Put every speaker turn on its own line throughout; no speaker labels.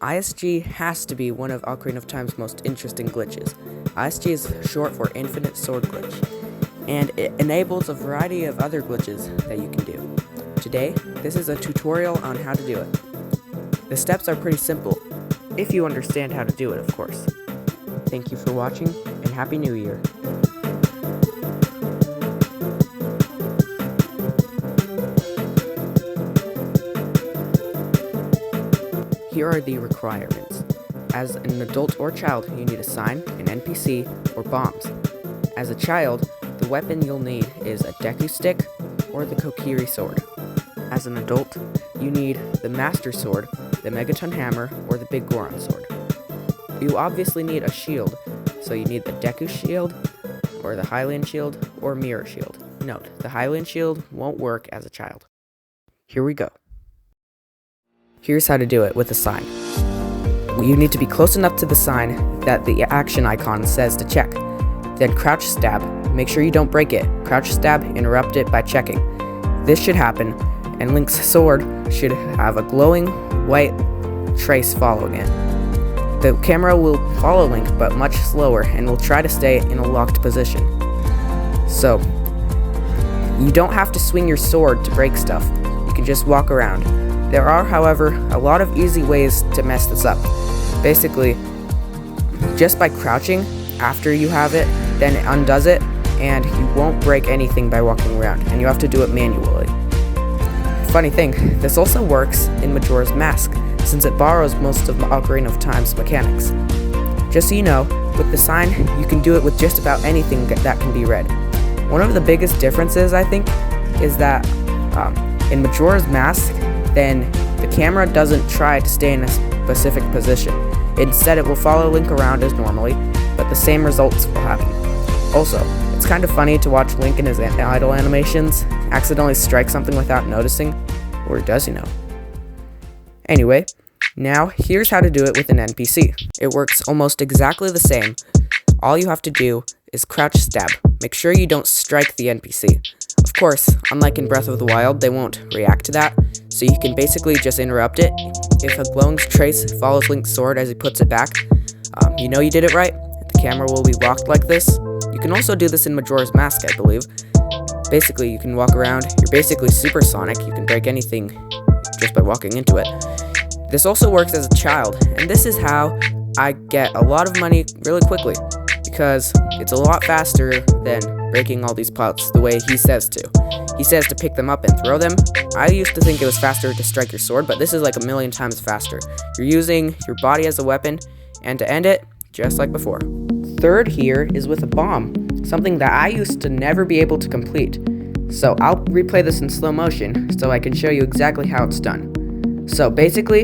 ISG has to be one of Ocarina of Time's most interesting glitches. ISG is short for Infinite Sword Glitch, and it enables a variety of other glitches that you can do. Today, this is a tutorial on how to do it. The steps are pretty simple, if you understand how to do it, of course. Thank you for watching, and Happy New Year! Here are the requirements. As an adult or child, you need a sign, an NPC, or bombs. As a child, the weapon you'll need is a Deku Stick or the Kokiri Sword. As an adult, you need the Master Sword, the Megaton Hammer, or the Big Goron Sword. You obviously need a shield, so you need the Deku Shield, or the Hylian Shield, or Mirror Shield. Note, the Hylian Shield won't work as a child. Here we go. Here's how to do it with a sign. You need to be close enough to the sign that the action icon says to check. Then crouch stab. Make sure you don't break it. Crouch stab, interrupt it by checking. This should happen, and Link's sword should have a glowing white trace following it. The camera will follow Link, but much slower, and will try to stay in a locked position. So, you don't have to swing your sword to break stuff. You can just walk around. There are, however, a lot of easy ways to mess this up. Basically, just by crouching after you have it, then it undoes it, and you won't break anything by walking around, and you have to do it manually. Funny thing, this also works in Majora's Mask, since it borrows most of Ocarina of Time's mechanics. Just so you know, with the sign, you can do it with just about anything that can be read. One of the biggest differences, I think, is that in Majora's Mask, then the camera doesn't try to stay in a specific position. Instead, it will follow Link around as normally, but the same results will happen. Also, it's kind of funny to watch Link in his idle animations accidentally strike something without noticing, or does he know? Anyway, now here's how to do it with an NPC. It works almost exactly the same. All you have to do is crouch stab. Make sure you don't strike the NPC. Of course, unlike in Breath of the Wild, they won't react to that, so you can basically just interrupt it. If a glowing trace follows Link's sword as he puts it back, you know you did it right. The camera will be locked like this. You can also do this in Majora's Mask, I believe. Basically, you can walk around. You're basically supersonic. You can break anything just by walking into it. This also works as a child, and this is how I get a lot of money really quickly, because it's a lot faster than breaking all these pots the way he says to. He says to pick them up and throw them. I used to think it was faster to strike your sword, but this is like a million times faster. You're using your body as a weapon, and to end it, just like before. Third here is with a bomb, something that I used to never be able to complete. So I'll replay this in slow motion so I can show you exactly how it's done. So basically,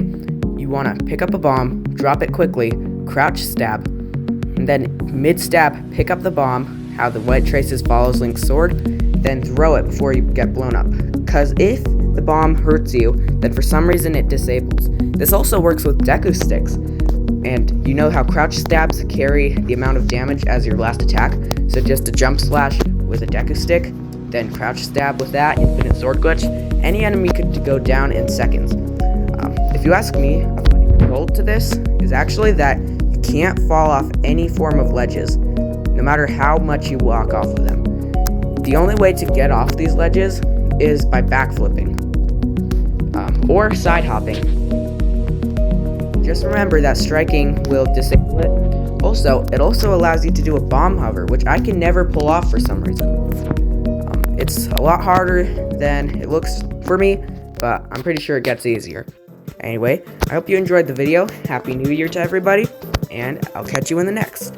you want to pick up a bomb, drop it quickly, crouch stab, and then mid-stab, pick up the bomb, how the white traces follows Link's sword, then throw it before you get blown up. Because if the bomb hurts you, then for some reason it disables. This also works with Deku Sticks. And you know how crouch stabs carry the amount of damage as your last attack? So just a jump slash with a Deku Stick, then crouch stab with that, Infinite Sword Glitch. Any enemy could go down in seconds. If you ask me, a funny result to this is actually that you can't fall off any form of ledges, no matter how much you walk off of them. The only way to get off these ledges is by backflipping, or side hopping. Just remember that striking will disable it. Also, it also allows you to do a bomb hover, which I can never pull off for some reason. It's a lot harder than it looks for me, but I'm pretty sure it gets easier. Anyway, I hope you enjoyed the video. Happy New Year to everybody, and I'll catch you in the next.